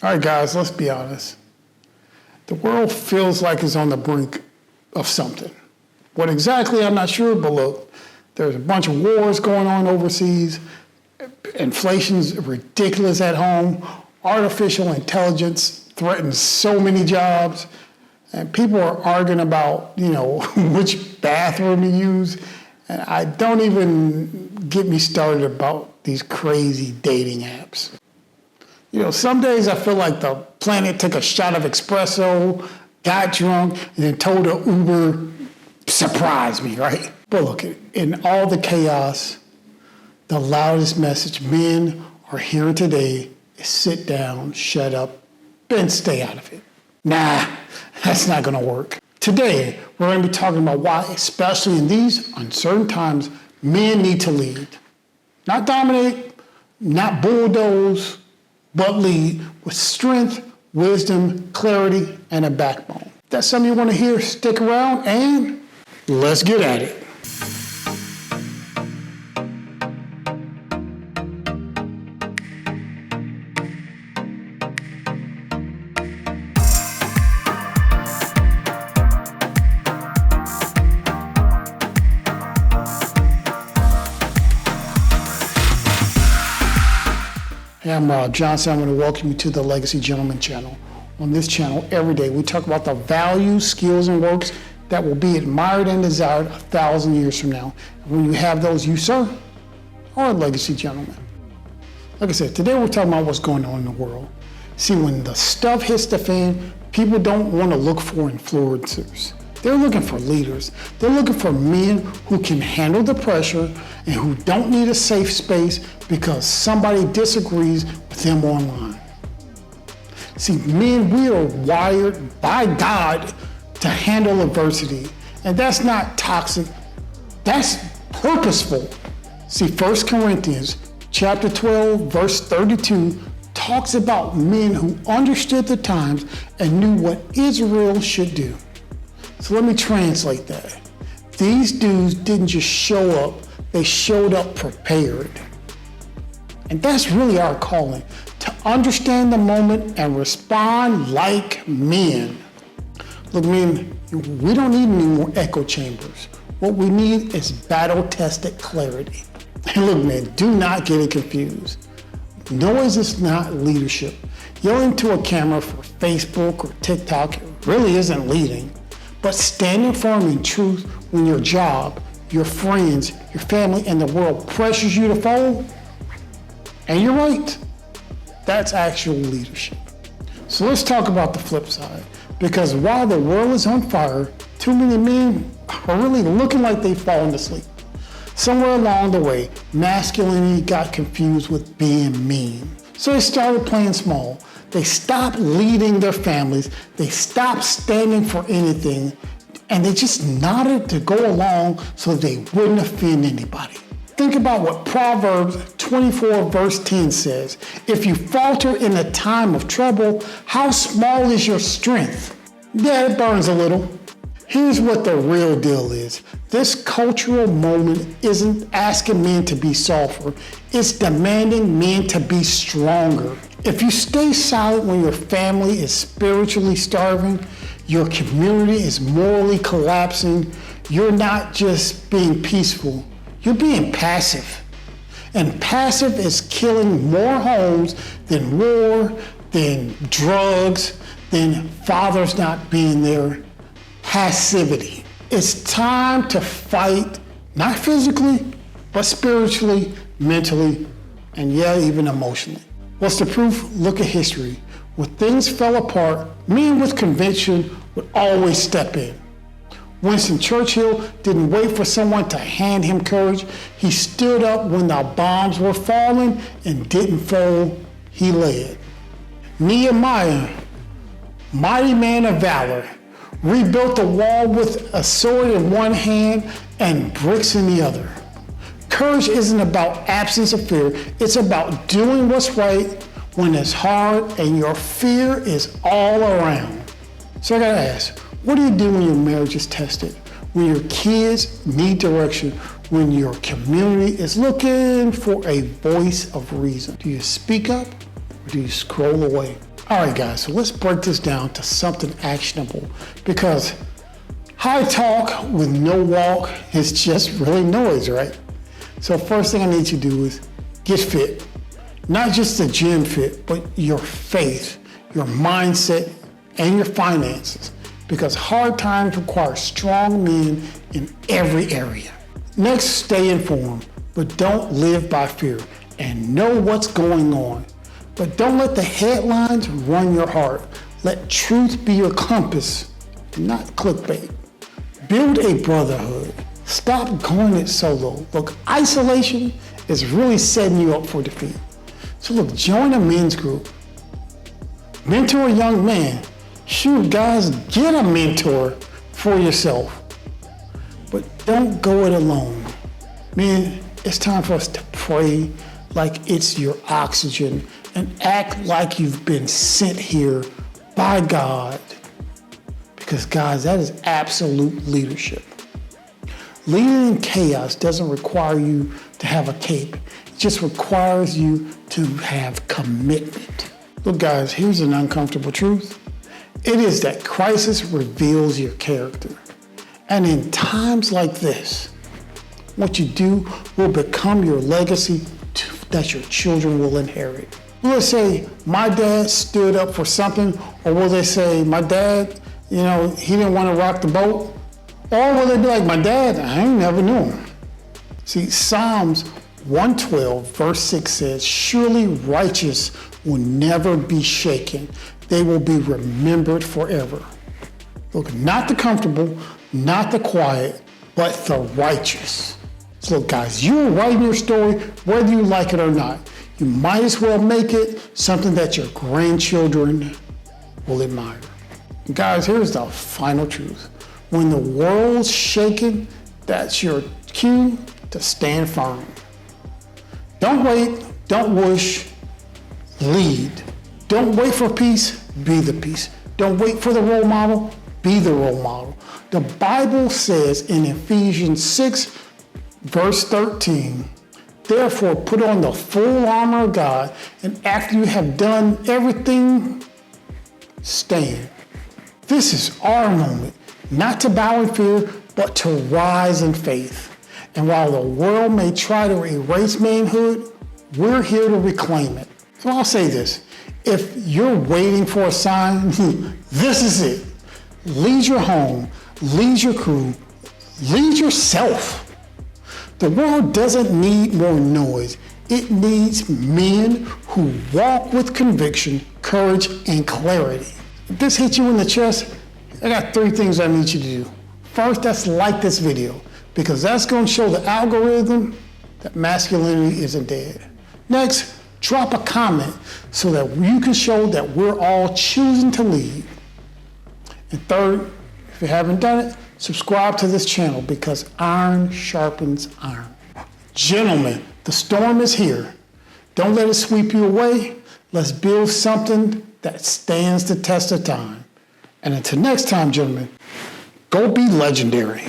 All right, guys, let's be honest. The world feels like it's on the brink of something. What exactly, I'm not sure, but look, there's a bunch of wars going on overseas. Inflation's ridiculous at home. Artificial intelligence threatens so many jobs. And people are arguing about, which bathroom to use. And I don't even get me started about these crazy dating apps. Some days I feel like the planet took a shot of espresso, got drunk, and then told the Uber, surprise me, right? But look, in all the chaos, the loudest message men are hearing today is sit down, shut up, and stay out of it. Nah, that's not gonna work. Today, we're gonna be talking about why, especially in these uncertain times, men need to lead. Not dominate, not bulldoze, but lead with strength, wisdom, clarity, and a backbone. If that's something you want to hear, stick around and let's get at it. Hey, I'm Johnson. I'm going to welcome you to the Legacy Gentleman channel. On this channel, every day, we talk about the values, skills, and works that will be admired and desired 1,000 years from now. And when you have those, you, sir, are a legacy gentleman. Like I said, today we're talking about what's going on in the world. See, when the stuff hits the fan, people don't want to look for influencers. They're looking for leaders. They're looking for men who can handle the pressure and who don't need a safe space because somebody disagrees with them online. See, men, we are wired by God to handle adversity. And that's not toxic, that's purposeful. See, 1 Corinthians chapter 12, verse 32 talks about men who understood the times and knew what Israel should do. So let me translate that. These dudes didn't just show up, they showed up prepared. And that's really our calling, to understand the moment and respond like men. Look, men, we don't need any more echo chambers. What we need is battle-tested clarity. And look, man, do not get it confused. Noise is not leadership. Yelling to a camera for Facebook or TikTok really isn't leading. But standing firm in truth when your job, your friends, your family, and the world pressures you to fold, and you're right, that's actual leadership. So let's talk about the flip side. Because while the world is on fire, too many men are really looking like they've fallen asleep. Somewhere along the way, masculinity got confused with being mean. So they started playing small. They stopped leading their families. They stopped standing for anything. And they just nodded to go along so they wouldn't offend anybody. Think about what Proverbs 24 verse 10 says. If you falter in a time of trouble, how small is your strength? Yeah, it burns a little. Here's what the real deal is. This cultural moment isn't asking men to be softer. It's demanding men to be stronger. If you stay silent when your family is spiritually starving, your community is morally collapsing, you're not just being peaceful, you're being passive. And passive is killing more homes than war, than drugs, than fathers not being there. Passivity. It's time to fight, not physically, but spiritually, mentally, and yeah, even emotionally. What's the proof? Look at history. When things fell apart, men with conviction would always step in. Winston Churchill didn't wait for someone to hand him courage. He stood up when the bombs were falling and didn't fold, he led. Nehemiah, mighty man of valor, rebuilt the wall with a sword in one hand and bricks in the other. Courage isn't about absence of fear. It's about doing what's right when it's hard and your fear is all around. So I gotta ask, what do you do when your marriage is tested? When your kids need direction? When your community is looking for a voice of reason? Do you speak up or do you scroll away? All right, guys, so let's break this down to something actionable, because high talk with no walk is just really noise, right? So first thing I need you to do is get fit. Not just the gym fit, but your faith, your mindset, and your finances, because hard times require strong men in every area. Next, stay informed, but don't live by fear, and know what's going on. But don't let the headlines run your heart. Let truth be your compass, not clickbait. Build a brotherhood. Stop going it solo. Look, isolation is really setting you up for defeat. So look, join a men's group. Mentor a young man. Shoot, guys, get a mentor for yourself. But don't go it alone. Man, it's time for us to pray like it's your oxygen and act like you've been sent here by God. Because guys, that is absolute leadership. Leading in chaos doesn't require you to have a cape. It just requires you to have commitment. Look, guys, here's an uncomfortable truth. It is that crisis reveals your character. And in times like this, what you do will become your legacy that your children will inherit. Will they say, my dad stood up for something? Or will they say, my dad, he didn't want to rock the boat? Or will they be like, my dad, I ain't never knew him. See, Psalms 112 verse 6 says, surely righteous will never be shaken. They will be remembered forever. Look, not the comfortable, not the quiet, but the righteous. So look, guys, you're writing your story, whether you like it or not. You might as well make it something that your grandchildren will admire. Guys, here's the final truth. When the world's shaking, that's your cue to stand firm. Don't wait, don't wish, lead. Don't wait for peace, be the peace. Don't wait for the role model, be the role model. The Bible says in Ephesians 6, verse 13, therefore put on the full armor of God, and after you have done everything, stand. This is our moment, not to bow in fear, but to rise in faith. And while the world may try to erase manhood, we're here to reclaim it. So I'll say this, if you're waiting for a sign, this is it. Lead your home, lead your crew, lead yourself. The world doesn't need more noise. It needs men who walk with conviction, courage, and clarity. If this hits you in the chest, I got 3 things I need you to do. First, that's like this video, because that's going to show the algorithm that masculinity isn't dead. Next, drop a comment so that you can show that we're all choosing to lead. And third, if you haven't done it, subscribe to this channel, because iron sharpens iron. Gentlemen, the storm is here. Don't let it sweep you away. Let's build something that stands the test of time. And until next time, gentlemen, go be legendary.